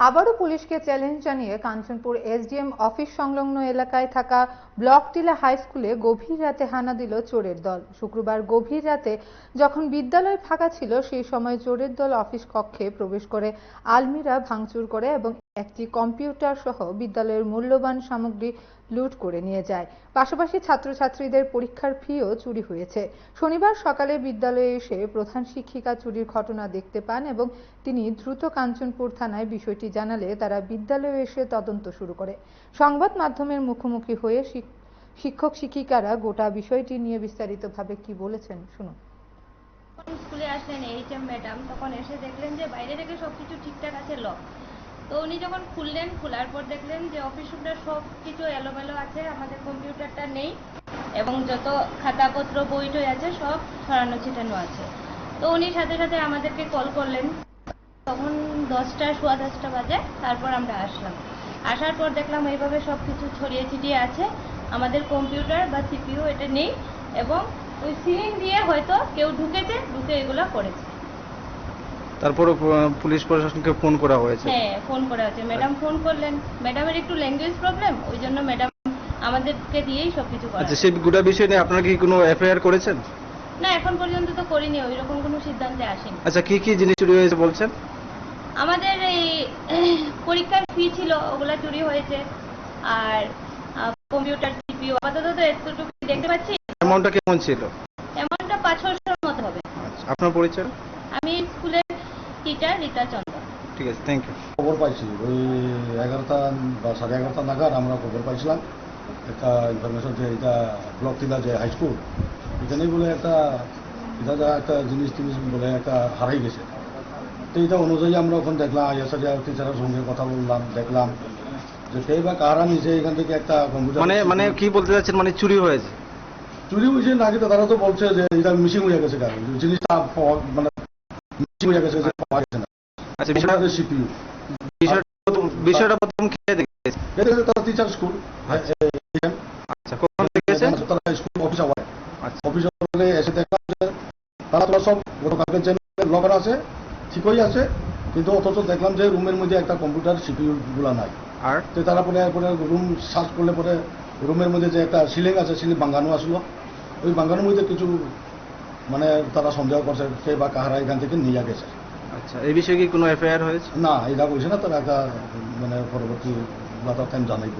আবারও পুলিশকে চ্যালেঞ্জ জানিয়ে কাঞ্চনপুর এসডিএম অফিস সংলগ্ন এলাকায় থাকা ব্লকটিলা হাই স্কুলে গভীর রাতে হানা দিল চোরের দল। শুক্রবার গভীর রাতে যখন বিদ্যালয় ফাঁকা ছিল সেই সময় চোরের দল অফিস কক্ষে প্রবেশ করে আলমিরা ভাঙচুর করে এবং একটি কম্পিউটার সহ বিদ্যালয়ের মূল্যবান সামগ্রী লুট করে নিয়ে যায়। পাশাপাশি ছাত্রছাত্রীদের পরীক্ষার ফিও চুরি হয়েছে। শনিবার সকালে বিদ্যালয়ে এসে প্রধান শিক্ষিকা চুরির ঘটনা দেখতে পান এবং তিনি দ্রুত কাঞ্চনপুর থানায় বিষয়টি জানালে তারা বিদ্যালয়ে এসে তদন্ত শুরু করে। সংবাদ মাধ্যমের মুখোমুখি হয়ে শিক্ষক শিক্ষিকারা গোটা বিষয়টি নিয়ে বিস্তারিতভাবে কি বলেছেন শুনুন। স্কুলে আসলেন এইচএম ম্যাডাম, তখন এসে দেখলেন যে বাইরে থেকে সবকিছু ঠিকঠাক আছে, লক। তো উনি যখন খুললেন, খোলার পর দেখলেন যে অফিস রুমটা সব কিছু এলোমেলো আছে, আমাদের কম্পিউটারটা নেই এবং যত খাতাপত্র বই টই আছে সব ছড়ানো ছিটানো আছে। তো উনি সাথে সাথে আমাদেরকে কল করলেন। তখন 10টা বাজে। তারপর আমরা আসলাম। আসার পর দেখলাম এইভাবে সব কিছু ছড়িয়ে ছিটিয়ে আছে, আমাদের কম্পিউটার বা সিপিইউ এটা নেই এবং ওই সিলিং দিয়ে হয়তো কেউ ঢুকে এগুলো করেছে। তারপর পুলিশ প্রশাসনকে ফোন করা হয়েছে। হ্যাঁ, ফোন করা হয়েছে। ম্যাডাম ফোন করলেন। ম্যাডামের একটু ল্যাঙ্গুয়েজ প্রবলেম, ওই জন্য ম্যাডাম আমাদেরকে দিয়েই সবকিছু করা। আচ্ছা, সেই গোটা বিষয় নিয়ে আপনারা কি কোনো এফআইআর করেছেন? না, এখন পর্যন্ত তো করিনি, ওইরকম কোনো সিদ্ধান্তে আসেনি। আচ্ছা, কি কি জিনিস চুরি হয়েছে বলছেন? আমাদের এই পরীক্ষার ফি ছিল, ওগুলা চুরি হয়েছে। আর কম্পিউটার সিপিইউ আপাতত তো এতটুকু দেখতে পাচ্ছি। অ্যামাউন্টটা কেমন ছিল? অ্যামাউন্টটা 500-600 মতো হবে। আচ্ছা, আপনার পরিচয়? আমি স্কুলের টিচার রীতা চন্দ্র। ঠিক আছে, থ্যাংক ইউ। খবর পাইছি ওই 11টা বা 11:30 নাগাদ আমরা খবর পাইছিলাম একটা ইনফরমেশন যে এটা ব্লকটিলা যে হাই স্কুল, এখানেই বলে একটা একটা জিনিস বলে একটা হারাই গেছে। তো এটা অনুযায়ী আমরা ওখানে দেখলাম, আইএসআ টিচারের সঙ্গে কথা বললাম, দেখলাম যে কে বা কারা নিচে এখান থেকে একটা কম্পিউটার। মানে কি বলতে চাচ্ছেন, মানে চুরি হয়েছে? চুরি হয়েছে নাকি তারা তো বলছে যে এটা মিসিং হয়ে গেছে, জিনিসটা মানে মিসিং হয়ে গেছে, পাওয়া যাচ্ছে না। আচ্ছা, সিপিইউ বিষয়টা প্রথম খেয়ে দেখেছে তারা টিচার স্কুল। আচ্ছা, কখন দেখেছে? তারা স্কুল অফিস আওয়ার। আচ্ছা, অফিস আওয়ারে এসে দেখলাম যে তারা সব গতকালকে যে লকার আছে ঠিকই আছে, কিন্তু অথচ দেখলাম যে রুমের মধ্যে একটা কম্পিউটার সিপিইউ গুলা নাই। আর তো তারা পরে রুম সার্চ করলে পরে রুমের মধ্যে যে একটা সিলিং আছে, সিলিং বাঙ্গানো আসলো। ওই বাঙ্গানোর মধ্যে কিছু মানে তারা সন্দেহ করছে কে বা কাহারা এখান থেকে নিয়ে গেছে। আচ্ছা, এই বিষয়ে কি কোনো এফআইআর হয়েছে? না, এটা কইছে না, তারা একটা মানে পরবর্তী টাইম জানাইব।